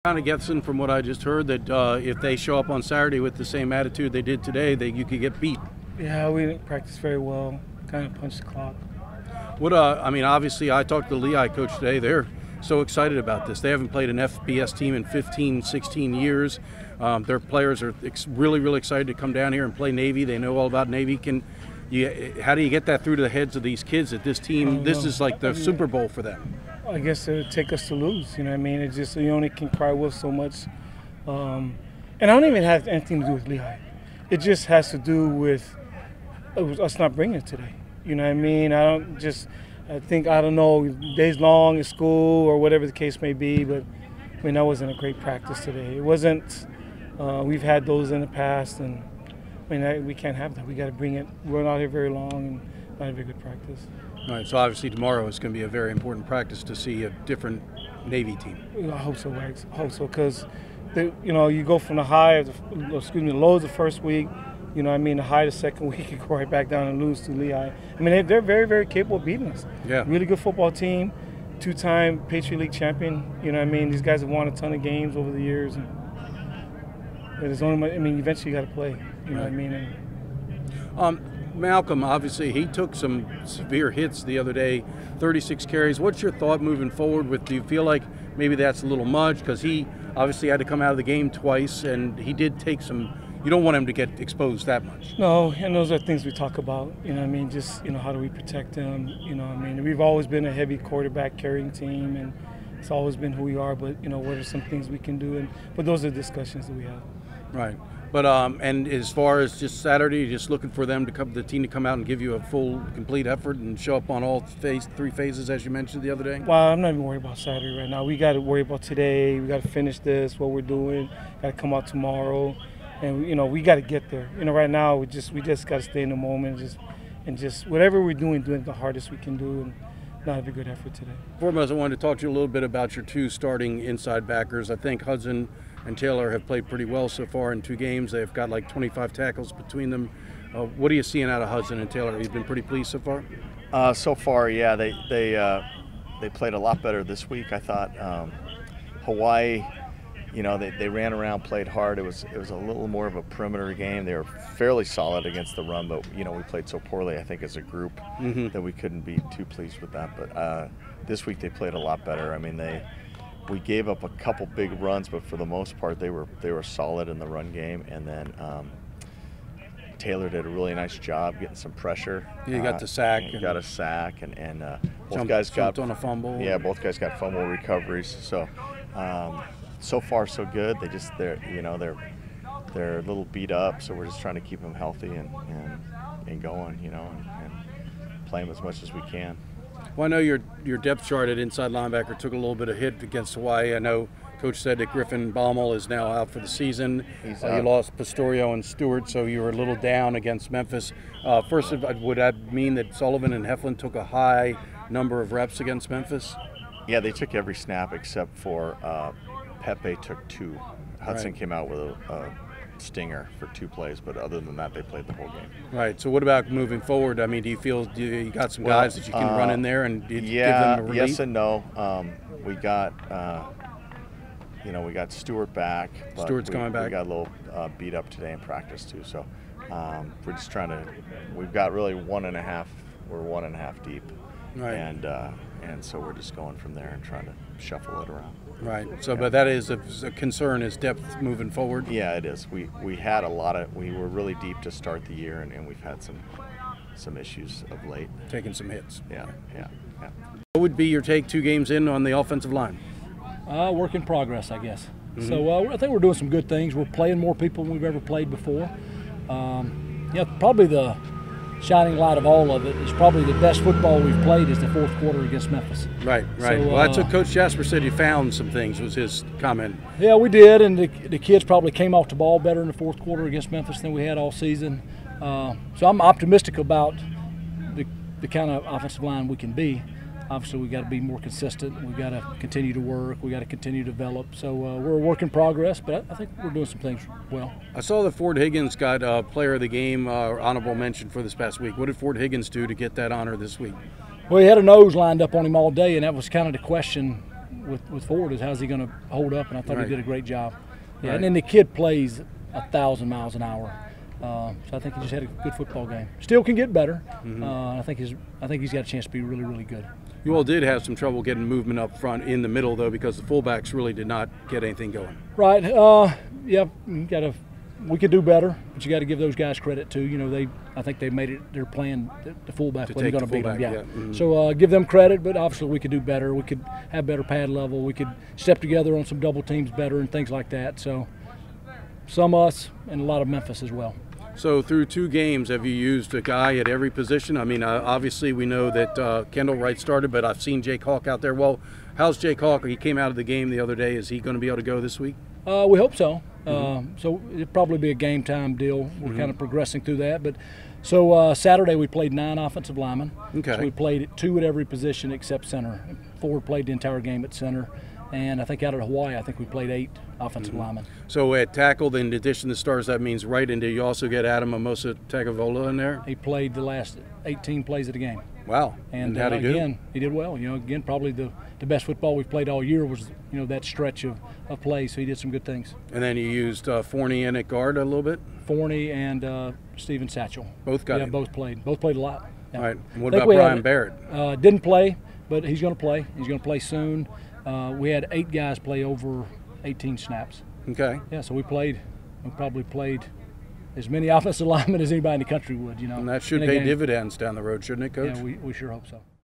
Kind of guessing from what I just heard that if they show up on Saturday with the same attitude they did today, you could get beat. Yeah, we didn't practice very well. Kind of punched the clock. I mean, obviously, I talked to the Lehigh coach today. They're so excited about this. They haven't played an FBS team in 15, 16 years. Their players are really, really excited to come down here and play Navy. They know all about Navy. How do you get that through to the heads of these kids that this team, this is like the Super Bowl for them? I guess it would take us to lose. You know what I mean? It's just you only can cry wolf so much. And I don't even have anything to do with Lehigh. It just has to do with us not bringing it today. You know what I mean? I don't know, days long at school or whatever the case may be, but I mean, that wasn't a great practice today. It wasn't, we've had those in the past, and I mean, we can't have that. We got to bring it. We're not here very long and not a very good practice. All right, so obviously tomorrow is going to be a very important practice to see a different Navy team. I hope so, Wags. I hope so, because you go from the low of the first week, you know what I mean, the high the second week, you go right back down and lose to Lehigh. I mean, they're very, very capable of beating us. Yeah. Really good football team, two-time Patriot League champion. You know what I mean? These guys have won a ton of games over the years. And eventually you got to play. You know what I mean? Malcolm, obviously, he took some severe hits the other day, 36 carries. What's your thought moving forward? Do you feel like maybe that's a little much? Because he obviously had to come out of the game twice, and he did take some. You don't want him to get exposed that much. No, and those are things we talk about. You know what I mean? Just, how do we protect him? You know what I mean? We've always been a heavy quarterback carrying team, and it's always been who we are. But, what are some things we can do? But those are discussions that we have. Right. But and as far as just Saturday, you're just looking for them the team to come out and give you a full, complete effort and show up on all three phases, as you mentioned the other day? Well, I'm not even worried about Saturday right now. We got to worry about today. We got to finish this, what we're doing. Got to come out tomorrow. And we got to get there. Right now we just got to stay in the moment and just whatever we're doing it the hardest we can do, and not have a good effort today. Foremost, I wanted to talk to you a little bit about your two starting inside backers. I think Hudson and Taylor have played pretty well so far in 2 games. They've got like 25 tackles between them. What are you seeing out of Hudson and Taylor? You've been pretty pleased so far? So far, yeah. They played a lot better this week, I thought. Hawaii. They ran around, played hard. It was a little more of a perimeter game. They were fairly solid against the run, but we played so poorly, I think, as a group that we couldn't be too pleased with that. But this week they played a lot better. I mean, we gave up a couple big runs, but for the most part they were solid in the run game. And then Taylor did a really nice job getting some pressure. He got the sack. Got a sack, and both guys got on a fumble. Yeah, both guys got fumble recoveries. So. So far, so good. They're a little beat up, so we're just trying to keep them healthy and going, and play them as much as we can. Well, I know your depth chart at inside linebacker took a little bit of hit against Hawaii. I know Coach said that Griffin Baumel is now out for the season. You lost Pastorio and Stewart, so you were a little down against Memphis. First, would that mean that Sullivan and Heflin took a high number of reps against Memphis? Yeah, they took every snap except for Pepe took 2. Hudson came out with a stinger for 2 plays, but other than that, they played the whole game. Right. So what about moving forward? I mean, do you feel you got some guys that you can run in there and give them a relief? Yes and no. We got we got Stewart back. Stewart's coming back. We got a little beat up today in practice too. So we're just trying to. We've got really 1.5. We're 1.5 deep. Right. And so we're just going from there and trying to shuffle it around. Right. So, but that is a concern, is depth moving forward. Yeah, it is. We had we were really deep to start the year, and we've had some issues of late. Taking some hits. Yeah. What would be your take 2 games in on the offensive line? Work in progress, I guess. So I think we're doing some good things. We're playing more people than we've ever played before. Probably the shining light of all of it is probably the best football we've played is the 4th quarter against Memphis. Right. So, well, that's what Coach Jasper said. He found some things, was his comment. Yeah, we did, and the kids probably came off the ball better in the 4th quarter against Memphis than we had all season. So I'm optimistic about the kind of offensive line we can be. Obviously, we got to be more consistent. We got to continue to work. We got to continue to develop. So we're a work in progress, but I think we're doing some things well. I saw that Ford Higgins got Player of the Game honorable mention for this past week. What did Ford Higgins do to get that honor this week? Well, he had a nose lined up on him all day, and that was kind of the question with Ford is how's he going to hold up, and I thought Right. he did a great job. Yeah, Right. and then the kid plays 1,000 miles an hour. So I think he just had a good football game. Still can get better. I think he's got a chance to be really, really good. You all did have some trouble getting movement up front in the middle, though, because the fullbacks really did not get anything going. Right. Yeah. We could do better, but you got to give those guys credit too. You know, I think they made it their plan. The fullback wasn't going to beat them. Yeah. So give them credit, but obviously we could do better. We could have better pad level. We could step together on some double teams better and things like that. So some us and a lot of Memphis as well. So through 2 games, have you used a guy at every position? I mean, obviously we know that Kendall Wright started, but I've seen Jake Hawk out there. Well, how's Jake Hawk? He came out of the game the other day. Is he going to be able to go this week? We hope so. So it'll probably be a game time deal. We're kind of progressing through that. But so Saturday we played 9 offensive linemen. Okay. So we played 2 at every position except center. Ford played the entire game at center. And I think out of Hawaii, I think we played 8 offensive linemen. So at tackle, in addition to stars, that means right into you also get Adam Amosa Tagovailoa in there? He played the last 18 plays of the game. Wow. And how'd he do? Again, he did well. You know, again, probably the best football we've played all year was, you know, that stretch of plays. So he did some good things. And then you used Forney in at guard a little bit? Forney and Steven Satchel. Both got him? Both played. Both played a lot. Yeah. All right. And what about Brian Barrett? Didn't play, but he's going to play. He's going to play soon. We had 8 guys play over 18 snaps. Okay. Yeah, so we probably played as many offensive linemen as anybody in the country would, you know. And that should pay dividends down the road, shouldn't it, Coach? Yeah, we sure hope so.